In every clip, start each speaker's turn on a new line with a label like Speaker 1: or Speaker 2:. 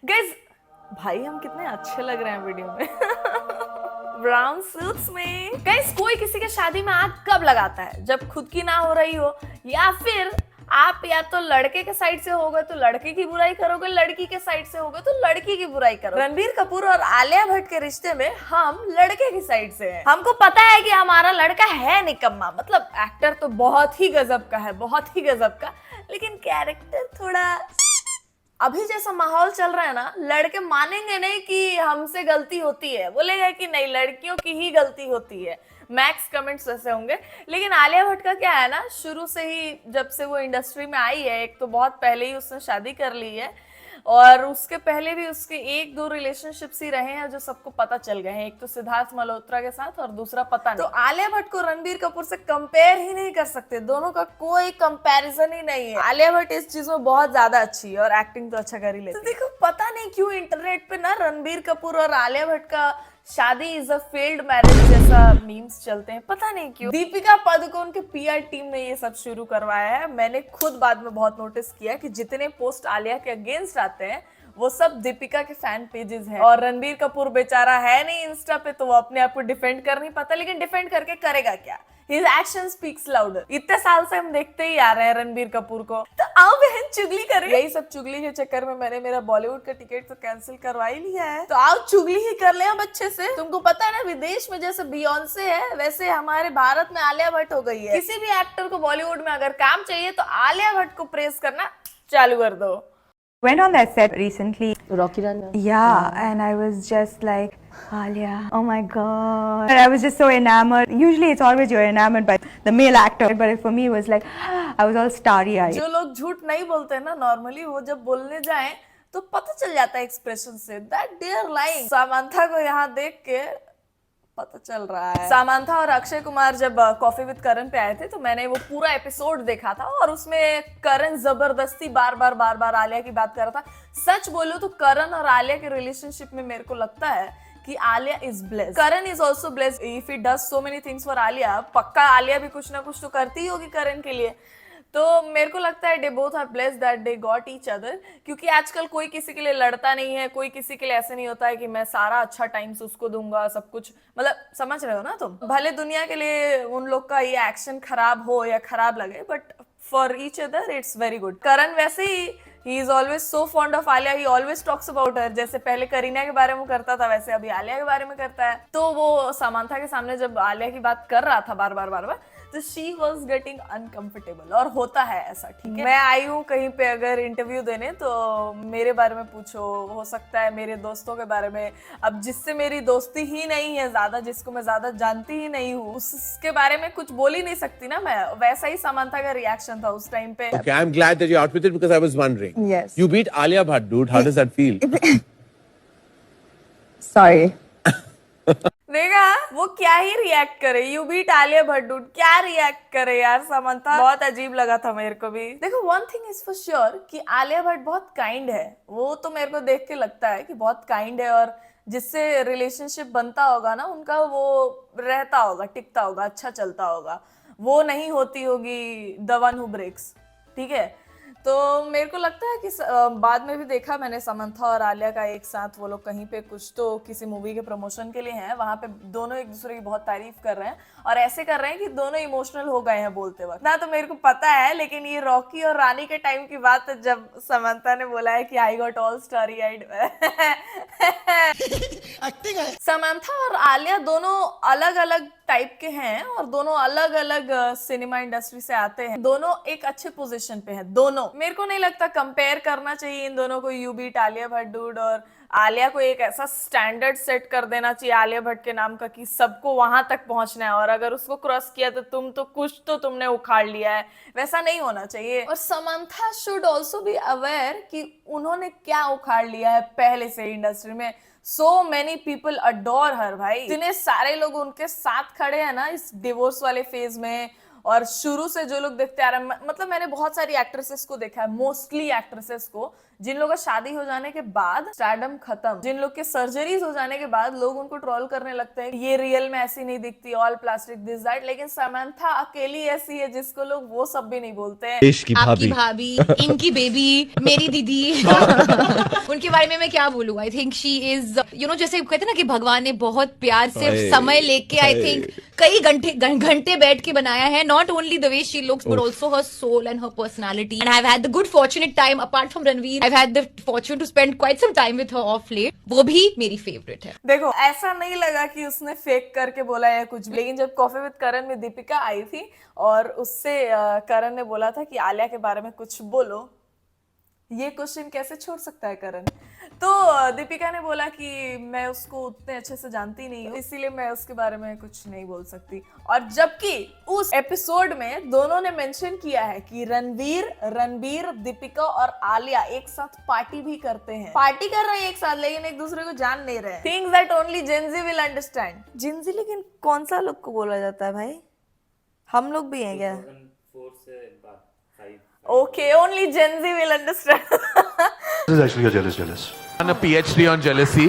Speaker 1: Guys, भाई हम कितने अच्छे लग रहे हैं वीडियो में। ब्राउन सूट्स में। गाइस, कोई किसी के शादी में आग कब लगाता है? जब खुद की ना हो रही हो, या फिर आप या तो लड़के के साइड से होगे तो लड़के की बुराई करोगे, लड़की के साइड से होगे तो लड़की की बुराई करोगे। रणबीर कपूर और आलिया भट्ट के रिश्ते में हम लड़के की साइड से हैं। हमको पता है कि हमारा लड़का है निकम्मा, मतलब एक्टर तो बहुत ही गजब का है, बहुत ही गजब का, लेकिन कैरेक्टर थोड़ा। अभी जैसा माहौल चल रहा है ना, लड़के मानेंगे नहीं कि हमसे गलती होती है, बोलेगा कि नहीं लड़कियों की ही गलती होती है। मैक्स कमेंट्स वैसे होंगे। लेकिन आलिया भट्ट का क्या है ना, शुरू से ही जब से वो इंडस्ट्री में आई है, एक तो बहुत पहले ही उसने शादी कर ली है, और उसके पहले भी उसके एक दो रिलेशनशिप्स ही रहे हैं जो सबको पता चल गए हैं। एक तो सिद्धार्थ मल्होत्रा के साथ और दूसरा पता नहीं। तो आलिया भट्ट को रणबीर कपूर से कंपेयर ही नहीं कर सकते, दोनों का कोई कंपैरिजन ही नहीं है। आलिया भट्ट इस चीज में बहुत ज्यादा अच्छी है और एक्टिंग तो अच्छा कर ही लेती है। तो देखो, पता नहीं क्यों इंटरनेट पे ना रणबीर कपूर और आलिया भट्ट का शादी इज अ फेल्ड मैरिज जैसा मीम्स चलते हैं, पता नहीं क्यों। दीपिका पादुकोण के पीआर टीम ने ये सब शुरू करवाया है। मैंने खुद बाद में बहुत नोटिस किया कि जितने पोस्ट आलिया के अगेंस्ट आते हैं वो सब दीपिका के फैन पेजेस हैं। और रणबीर कपूर बेचारा है नहीं इंस्टा पे, तो वो अपने आप को डिफेंड कर नहीं पाता, लेकिन डिफेंड करके करेगा क्या? His action speaks louder। इतने साल से हम देखते ही आ रहे हैं रणबीर कपूर को, तो आओ बहन चुगली करें। यही सब चुगली के चक्कर में मैंने मेरा बॉलीवुड का टिकट तो कैंसिल करवा ही लिया है, तो आओ चुगली ही कर ले अब अच्छे से। तुमको पता है ना, विदेश में जैसे बियॉन्से है वैसे हमारे भारत में आलिया भट्ट हो गई है। किसी भी एक्टर को बॉलीवुड में अगर काम चाहिए तो आलिया भट्ट को प्रेस करना चालू कर दो।
Speaker 2: Went on that set recently.
Speaker 3: Rocky Run.
Speaker 2: Yeah, and I was just like, Alia, oh my god. And I was just so enamored. Usually it's always you're enamored by the male actor, but for me it was like, I was all starry-eyed.
Speaker 1: जो लोग झूठ नहीं बोलते हैं ना normally, वो जब बोलने जाएं तो पता चल जाता है एक्सप्रेशन से that they are lying. Samantha को यहाँ देख के पता चल रहा है। सामांथा और अक्षय कुमार जब कॉफी विद करण पे आए थे तो मैंने वो पूरा एपिसोड देखा था, और उसमें करण जबरदस्ती बार बार आलिया की बात कर रहा था। सच बोलो तो करण और आलिया के रिलेशनशिप में मेरे को लगता है कि Alia is blessed, Karan is also blessed. If he does so many things for Alia, पक्का आलिया भी कुछ ना कुछ तो करती ही होगी करण के लिए। तो मेरे को लगता है they both are blessed that they got each other, क्योंकि आजकल कोई किसी के लिए लड़ता नहीं है, कोई किसी के लिए ऐसे नहीं होता है कि मैं सारा अच्छा टाइम से उसको दूंगा सब कुछ, मतलब समझ रहे हो ना तुम। भले दुनिया के लिए उन लोग का ये एक्शन खराब हो या खराब लगे, but for each other it's very good. Karan वैसे ही he is always so fond of Alia, he always talks about her। जैसे पहले करीना के बारे में करता था वैसे अभी आलिया के बारे में करता है। तो वो सामांथा के सामने जब आलिया की बात कर रहा था बार बार, तो शी वॉज गेटिंग अनकंफर्टेबल, और होता है ऐसा, ठीक है। मैं आई हूँ कहीं पे अगर इंटरव्यू देने तो मेरे बारे में पूछो, हो सकता है मेरे दोस्तों के बारे में। अब जिससे मेरी दोस्ती ही नहीं है ज्यादा, जिसको मैं ज्यादा जानती ही नहीं हूँ, उसके बारे में कुछ बोल ही नहीं सकती ना मैं। वैसा ही सामांथा का रिएक्शन था उस टाइम पे।
Speaker 4: Okay, I'm glad that you're out with it because I was wondering.
Speaker 3: Yes.
Speaker 4: You beat Alia Bhatt, dude. How does that feel?
Speaker 3: Sorry.
Speaker 1: देखा वो क्या ही रिएक्ट करे, you beat Alia Bhatt dude, क्या रिएक्ट करे यार सामंथा। बहुत अजीब लगा था मेरे को भी। देखो, one thing is for sure कि आलिया भट्ट बहुत काइंड है, वो तो मेरे को देख के लगता है कि बहुत काइंड है, और जिससे रिलेशनशिप बनता होगा ना उनका, वो रहता होगा, टिकता होगा, अच्छा चलता होगा। वो नहीं होती होगी द वन हु ब्रेक्स, ठीक है। तो मेरे को लगता है कि बाद में भी देखा मैंने समंथा और आलिया का एक साथ, वो लोग कहीं पे कुछ तो किसी मूवी के प्रमोशन के लिए हैं, वहां पे दोनों एक दूसरे की बहुत तारीफ कर रहे हैं, और ऐसे कर रहे हैं कि दोनों इमोशनल हो गए हैं बोलते वक्त ना। तो मेरे को पता है, लेकिन ये रॉकी और रानी के टाइम की बात है जब समंथा ने बोला है कि I got all starry eyed. Samantha और आलिया दोनों अलग अलग टाइप के हैं, और दोनों अलग अलग सिनेमा इंडस्ट्री से आते हैं, दोनों एक अच्छे पोजीशन पे हैं दोनों। मेरे को नहीं लगता कंपेयर करना चाहिए इन दोनों को, you beat Alia Bhatt dude. और आलिया को एक ऐसा स्टैंडर्ड सेट कर देना चाहिए आलिया भट्ट के नाम का कि सबको वहां तक पहुंचना है, और अगर उसको क्रॉस किया तो तुम तो कुछ तो तुमने उखाड़ लिया है, वैसा नहीं होना चाहिए। और Samantha should also be aware कि उन्होंने क्या उखाड़ लिया है पहले से इंडस्ट्री में। So many people adore her भाई, इतने सारे लोग उनके साथ खड़े हैं ना इस डिवोर्स वाले फेज में, और शुरू से जो लोग देखते आ रहे हैं, मतलब मैंने बहुत सारी एक्ट्रेसेस को देखा है, मोस्टली एक्ट्रेसेस को जिन लोगों का शादी हो जाने के बाद स्टारडम खत्म, जिन लोग के सर्जरीज हो जाने के बाद लोग उनको ट्रोल करने लगते हैं, ये रियल में ऐसी नहीं दिखती, ऑल प्लास्टिक दिस दैट, लेकिन समंथा अकेली ऐसी है जिसको लोग वो सब भी नहीं बोलते हैं।
Speaker 3: देश की
Speaker 5: आपकी
Speaker 3: भाभी,
Speaker 5: भाभी, इनकी बेबी, मेरी दीदी उनके बारे में मैं क्या बोलूं। आई थिंक शी इज जैसे कहते हैं ना कि भगवान ने बहुत प्यार से
Speaker 3: अरे,
Speaker 5: समय लेके आई थिंक कई घंटे बैठ के बनाया है। Not only the way she looks but also her soul and her personality. And I have had the good fortunate time apart from Ranveer, I have had the fortune to spend quite some time with her of late. वो भी मेरी favourite है।
Speaker 1: देखो ऐसा नहीं लगा कि उसने फेक करके बोला है कुछ भी, लेकिन जब कॉफी विद करण में दीपिका आई थी और उससे करण ने बोला था कि आलिया के बारे में कुछ बोलो, ये क्वेश्चन कैसे छोड़ सकता है करण, तो दीपिका ने बोला कि मैं उसको उतने अच्छे से जानती नहीं हूँ, इसीलिए मैं उसके बारे में कुछ नहीं बोल सकती। और जबकि उस एपिसोड में दोनों ने मेंशन किया है कि रणबीर, दीपिका और आलिया एक साथ पार्टी भी करते हैं, पार्टी कर रहे हैं एक साथ, लेकिन एक दूसरे को जान नहीं रहे। Things that only Gen Z will understand. Gen Z लेकिन कौन सा लोग को बोला जाता है भाई? हम लोग भी हैं क्या?
Speaker 6: 2004 से बाद 5
Speaker 1: Okay, only Gen Z will understand.
Speaker 7: This is actually a jealous.
Speaker 8: On a PhD on jealousy.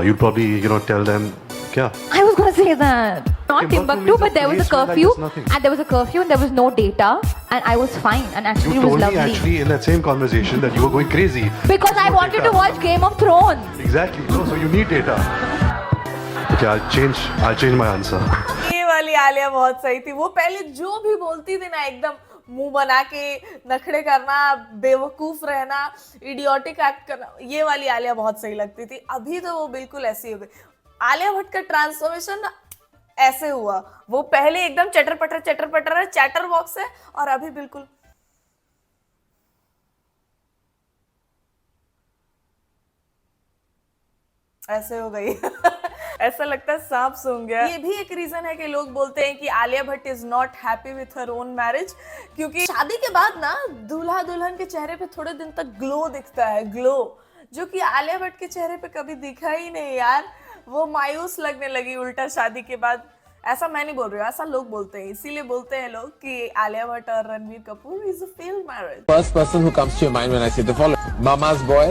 Speaker 7: You'd probably, tell them, kya?
Speaker 9: I was gonna say that. Not Timbuktu, but there was a curfew, and there was a curfew, and there was no data, and I was fine, and actually
Speaker 7: You
Speaker 9: it was
Speaker 7: told me
Speaker 9: lovely.
Speaker 7: actually in that same conversation that you were going crazy.
Speaker 9: Because I wanted to watch Game of Thrones.
Speaker 7: Exactly. No, so you need data. Okay, I'll change my answer.
Speaker 1: ये वाली आलिया बहुत सही थी। वो पहले जो भी बोलती थी ना, एकदम मुंह बना के नखड़े करना, बेवकूफ रहना, इडियोटिक एक्ट करना, ये वाली आलिया बहुत सही लगती थी। अभी तो वो बिल्कुल ऐसी हो गई। आलिया भट्ट का ट्रांसफॉर्मेशन ना ऐसे हुआ, वो पहले एकदम चटर पटर है, चैटर बॉक्स है, और अभी बिल्कुल ऐसे हो गई। ऐसा लगता है सांप सूंघ गया। ये भी एक रीजन है कि लोग बोलते हैं कि Alia Bhatt is not happy with her own marriage, क्योंकि शादी के बाद ना दूल्हा दुल्हन के चेहरे पे थोड़े दिन तक ग्लो दिखता है, ग्लो, जो कि आलिया भट्ट के चेहरे पे कभी दिखा ही नहीं यार। वो मायूस लगने लगी उल्टा शादी के बाद। ऐसा मैं नहीं बोल रही हूँ, ऐसा लोग बोलते हैं, इसीलिए बोलते हैं लोग कि आलिया भट्ट और Ranbir Kapoor is a failed marriage.
Speaker 4: First person who comes to your mind when I say the following: Mama's boy,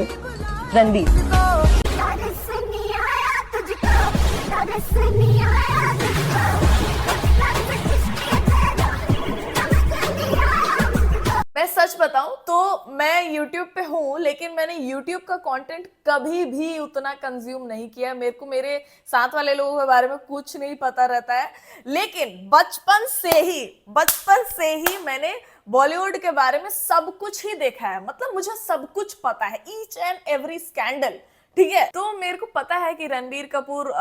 Speaker 1: Ranbir. मैं सच बताऊं तो मैं YouTube पे हूँ, लेकिन मैंने YouTube का कंटेंट कभी भी उतना कंज्यूम नहीं किया। मेरे को मेरे साथ वाले लोगों के बारे में कुछ नहीं पता रहता है, लेकिन बचपन से ही मैंने बॉलीवुड के बारे में सब कुछ ही देखा है। मतलब मुझे सब कुछ पता है, ईच एंड एवरी स्कैंडल, ठीक है। तो मेरे को पता है कि रणबीर कपूर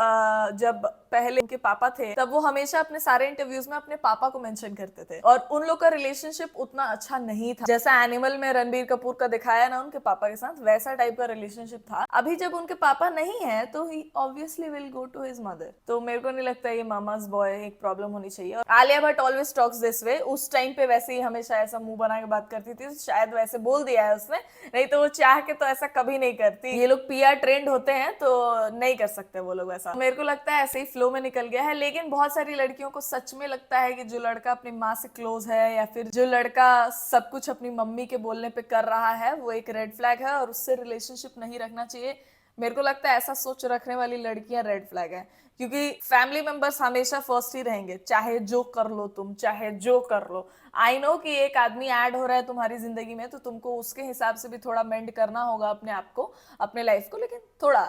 Speaker 1: जब पहले उनके पापा थे, तब वो हमेशा अपने सारे इंटरव्यूज में अपने पापा को मेंशन करते थे, और उन लोग का रिलेशनशिप उतना अच्छा नहीं था। जैसा एनिमल में रणबीर कपूर का दिखाया ना उनके पापा के साथ, वैसा टाइप का रिलेशनशिप था। अभी जब उनके पापा नहीं है तो he obviously will go to his mother. तो मेरे को नहीं लगता ये मामाज बॉय एक प्रॉब्लम होनी चाहिए। और Alia Bhatt always talks this way. उस टाइम पे वैसे ही हमेशा ऐसा मुंह बना के बात करती थी, शायद वैसे बोल दिया है उसने, नहीं तो वो चाह के तो ऐसा कभी नहीं करती। ये लोग PR ट्रेंड होते हैं तो नहीं कर सकते वो लोग वैसा। मेरे को लगता है ऐसे ही फ्लो में निकल गया है। लेकिन बहुत सारी लड़कियों को सच में लगता है कि जो लड़का अपनी माँ से क्लोज है, या फिर जो लड़का सब कुछ अपनी मम्मी के बोलने पे कर रहा है, वो एक रेड फ्लैग है और उससे रिलेशनशिप नहीं रखना चाहिए। मेरे को लगता है ऐसा सोच रखने वाली लड़कियां रेड फ्लैग है, क्योंकि फैमिली मेंबर्स हमेशा फर्स्ट ही रहेंगे, चाहे जो कर लो तुम, चाहे जो कर लो। आई नो कि एक आदमी ऐड हो रहा है तुम्हारी जिंदगी में, तो तुमको उसके हिसाब से भी थोड़ा मेंड करना होगा अपने आप को, अपने लाइफ को, लेकिन थोड़ा,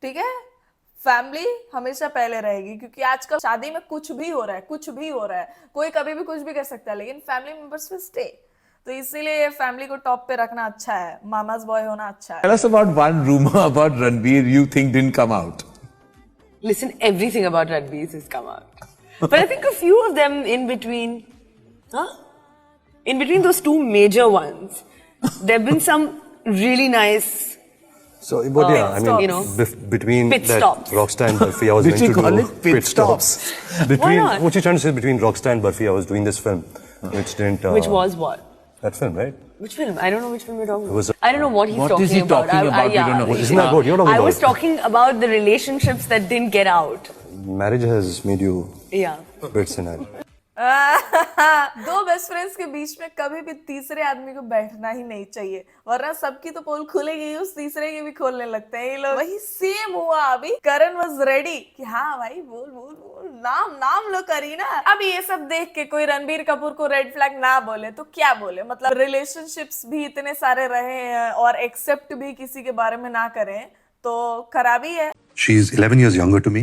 Speaker 1: ठीक है। फैमिली हमेशा पहले रहेगी, क्योंकि आजकल शादी में कुछ भी हो रहा है, कोई कभी भी कुछ भी कर सकता है, लेकिन फैमिली मेंबर्स विल स्टे। तो इसीलिए फैमिली को टॉप पे रखना अच्छा है, मामाज बॉय होना अच्छा है।
Speaker 8: Tell us about one rumor about Ranbir you think didn't come out.
Speaker 10: Listen, everything about Ranbir has come out. But I think a few of them in between those two major ones, there have been some really nice.
Speaker 7: So, but yeah, I mean, between
Speaker 10: Pit
Speaker 7: that
Speaker 10: stops.
Speaker 7: Rockstar and Burfi, I was
Speaker 8: Did
Speaker 7: meant
Speaker 8: she
Speaker 7: to
Speaker 8: call
Speaker 7: do
Speaker 8: it pit stops?
Speaker 7: Between,
Speaker 10: Why not?
Speaker 7: what you're trying to say, between Rockstar and Burfi, I was doing this film, which didn't...
Speaker 10: Which was what?
Speaker 7: That film, right?
Speaker 10: Which film? I don't know which film you're talking
Speaker 7: It was
Speaker 10: about. I don't know what he's
Speaker 8: What
Speaker 10: talking
Speaker 8: is he
Speaker 10: about.
Speaker 8: talking about? We don't know.
Speaker 7: Isn't that what you're talking
Speaker 10: I
Speaker 7: about?
Speaker 10: was talking about the relationships that didn't get out.
Speaker 7: Marriage has made you
Speaker 10: Yeah.
Speaker 7: a bit senile.
Speaker 1: दो best friends के बीच में कभी भी तीसरे आदमी को बैठना ही नहीं चाहिए, वरना सबकी तो पोल खुलेगी, उस तीसरे की भी खोलने लगते हैं ये लोग। वही सेम हुआ अभी। करण वाज रेडी कि हाँ भाई बोल बोल बोल, नाम लो करीना। अब ये सब देख के कोई रणबीर कपूर को रेड फ्लैग ना बोले तो क्या बोले? मतलब रिलेशनशिप्स भी इतने सारे रहे हैं और एक्सेप्ट भी किसी के बारे में ना करें तो खराबी है।
Speaker 7: She's 11 years younger to me.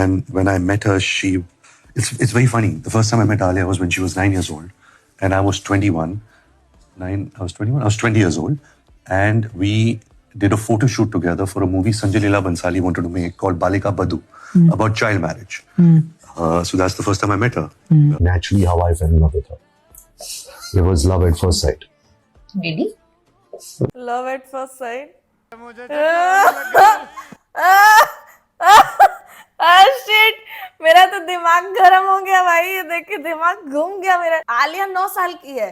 Speaker 7: And when I met her, it's very funny. The first time I met Alia was when she was 9 years old. And I was 21. I was 20 years old. And we did a photo shoot together for a movie Sanjay Leela Bansali wanted to make called Balika Badu, about child marriage. So that's the first time I met her. Naturally, how I fell in love with her. It was love at first sight.
Speaker 5: Really?
Speaker 1: Love at first sight. Shit, मेरा तो दिमाग गर्म हो गया भाई, ये देख के दिमाग घूम गया मेरा। आलिया 9 साल की है।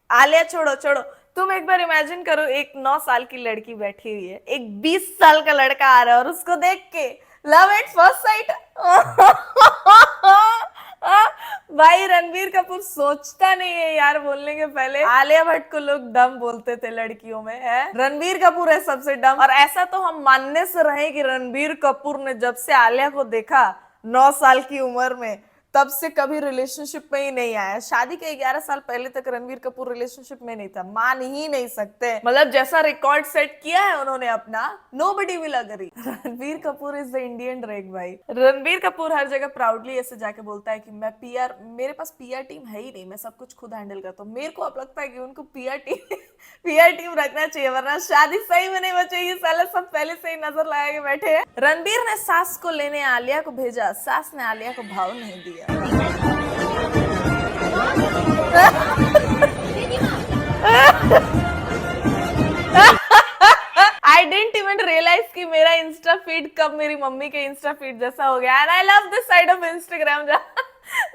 Speaker 1: आलिया छोड़ो, तुम एक बार इमेजिन करो, एक 9 साल की लड़की बैठी हुई है, एक 20 साल का लड़का आ रहा है और उसको देख के लव एट फर्स्ट साइट। भाई रणबीर कपूर सोचता नहीं है यार बोलने के पहले। आलिया भट्ट को लोग डम बोलते थे लड़कियों में, है रणबीर कपूर है सबसे डम। और ऐसा तो हम मानने से रहे कि रणबीर कपूर ने जब से आलिया को देखा 9 साल की उम्र में, तब से कभी रिलेशनशिप में ही नहीं आया। शादी के 11 साल पहले तक रणबीर कपूर रिलेशनशिप में नहीं था, मान ही नहीं सकते। मतलब जैसा रिकॉर्ड सेट किया है उन्होंने अपना, nobody will agree. Ranbir Kapoor is the Indian Drake भाई। रणबीर कपूर हर जगह प्राउडली ऐसे जाके बोलता है कि मैं पीआर, मेरे पास पीआर टीम है ही नहीं, मैं सब कुछ खुद हैंडल करता हूँ। मेरे को अब लगता है कि उनको पीआर टीम रखना चाहिए, वरना शादी सही में नहीं बचेगी। साले सब पहले से ही नजर लगा के बैठे हैं। रणबीर ने सास को लेने आलिया को भेजा, सास ने आलिया को भाव नहीं दिया। I didn't even realize कि मेरा इंस्टा फीड कब मेरी मम्मी के इंस्टा फीड जैसा हो गया। And I love this side of Instagram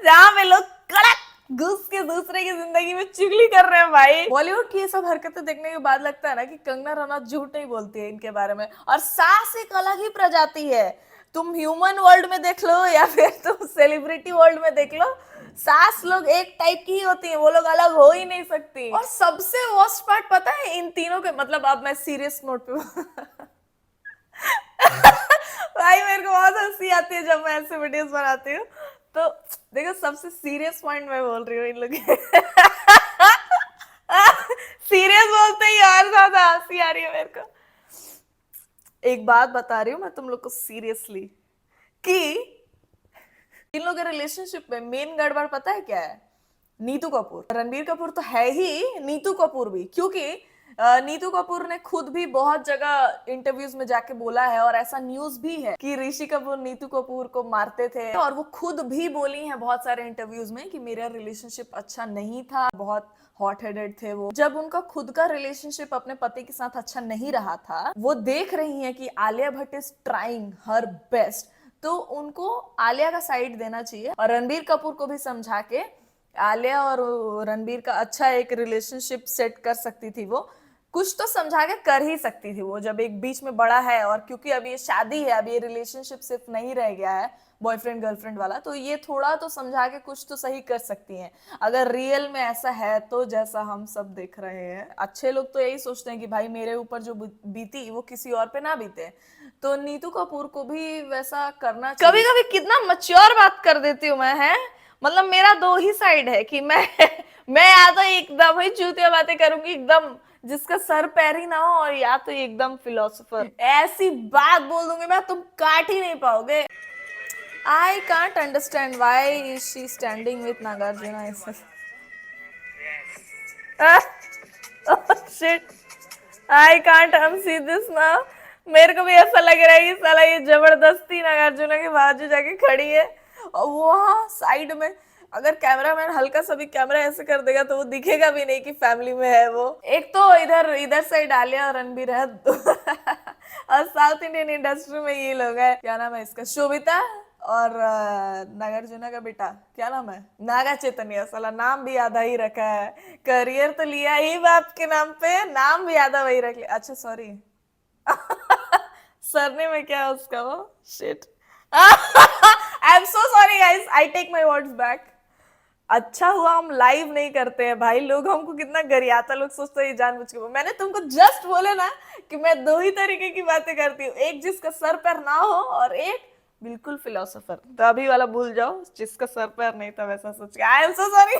Speaker 1: जहाँ पे लोग कड़क घुस के दूसरे की जिंदगी में चुगली कर रहे हैं भाई। बॉलीवुड की ये सब हरकतें देखने के बाद लगता है ना कि कंगना रनौत झूठ नहीं बोलती है इनके बारे में। और सास एक अलग ही प्रजाति है, तुम ह्यूमन वर्ल्ड में देख लो या फिर तुम सेलिब्रिटी वर्ल्ड में देख लो, सास लोग एक टाइप की ही होती हैं, वो लोग अलग हो ही नहीं सकती। और सबसे वर्स्ट पार्ट पता है इन तीनों के, मतलब अब मैं सीरियस नोट पे भाई मेरे को बहुत हंसी आती है जब मैं ऐसे वीडियोस बनाती हूँ। तो देखो सबसे सीरियस पॉइंट मैं बोल रही हूँ इन लोग सीरियस बोलते ही और ज्यादा हंसी आ रही है मेरे को। एक बात बता रही हूँ मैं तुम लोग को सीरियसली कि इन लोगों के रिलेशनशिप में मेन गड़बड़ पता है क्या है? नीतू कपूर। रणबीर कपूर तो है ही, नीतू कपूर भी, क्योंकि नीतू कपूर ने खुद भी बहुत जगह इंटरव्यूज में जाके बोला है और ऐसा न्यूज भी है कि ऋषि कपूर नीतू कपूर को मारते थे। और वो खुद भी बोली हैं बहुत सारे इंटरव्यूज में कि मेरा रिलेशनशिप अच्छा नहीं था, बहुत हॉट हेडेड थे वो। जब उनका खुद का रिलेशनशिप अपने पति के साथ अच्छा नहीं रहा था, वो देख रही हैं कि Alia Bhatt is trying her best, तो उनको आलिया का साइड देना चाहिए और रणबीर कपूर को भी समझा के आलिया और रणबीर का अच्छा एक रिलेशनशिप सेट कर सकती थी। वो कुछ तो समझा के कर ही सकती थी वो, जब एक बीच में बड़ा है। और क्योंकि अभी ये शादी है, अभी ये रिलेशनशिप सिर्फ नहीं रह गया है बॉयफ्रेंड गर्लफ्रेंड वाला, तो ये थोड़ा तो समझा के कुछ तो सही कर सकती हैं अगर रियल में ऐसा है तो, जैसा हम सब देख रहे हैं। अच्छे लोग तो यही सोचते हैं कि भाई मेरे ऊपर जो बीती वो किसी और पे ना बीते, तो नीतू कपूर को भी वैसा करना चाहिए। कभी कभी कितना मैच्योर बात कर देती हूँ मैं, है मतलब मेरा दो ही साइड है कि मैं या तो एकदम ही चूतिया बातें करूंगी एकदम जिसका सर पैर ही ना हो, और या तो एकदम फिलोसोफर ऐसी बात बोल दूंगी मैं तुम काट ही नहीं पाओगे। I can't understand why is she standing with Nagarjuna. Oh shit, I can't unsee this now. मेरे को भी ऐसा लग रहा है कि साला ये जबरदस्ती नागार्जुना के बाजू जाके खड़ी है और वहाँ साइड में अगर कैमरामैन हल्का सा भी कैमरा ऐसे कर देगा तो वो दिखेगा भी नहीं कि फैमिली में है वो। एक तो इधर साइड आलिया और रणबीर है और साउथ इंडियन इंडस्ट्री में ये लोग है, क्या नाम है इसका, शोभिता और नागार्जुना का बेटा क्या नाम है, नागा चैतन्य। साला नाम भी आधा ही रखा है, करियर तो लिया ही बाप के नाम पे, नाम भी आधा वही रख लिया। अच्छा सॉरी सरने में क्या उसका वो shit I am so sorry guys, I take my words back. अच्छा हुआ हम लाइव नहीं करते हैं भाई, लोग हमको कितना गरियाता, लोग सोचते हैं जानबूझ के। मैंने तुमको जस्ट बोले ना कि मैं दो ही तरीके की बातें करती हूँ, एक जिसका सर पैर ना हो और एक बिल्कुल फिलोसोफर। तो अभी वाला भूल जाओ, जिसका सर पैर नहीं था वैसा सोच के। आई am so sorry,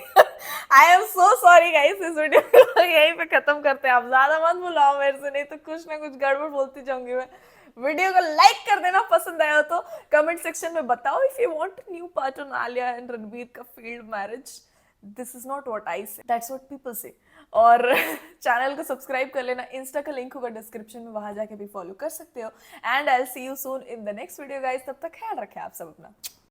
Speaker 1: I am so sorry guys. इस वीडियो को यहीं पे खत्म करते हैं। आप ज्यादा मत बुलाओ मेरे से, नहीं तो कुछ ना कुछ गड़बड़ बोलती जाऊंगी मैं। वीडियो को लाइक कर देना, पसंद आया तो कमेंट सेक्शन में बताओ if you want new part on Alia and Ranbir का field marriage. This is not what I say, that's what people से। और चैनल को सब्सक्राइब कर लेना, इंस्टा का लिंक होगा डिस्क्रिप्शन में, वहां जाके भी फॉलो कर सकते हो। And I will see you soon in the next video guys. तब तक ख्याल रखें आप सब अपना।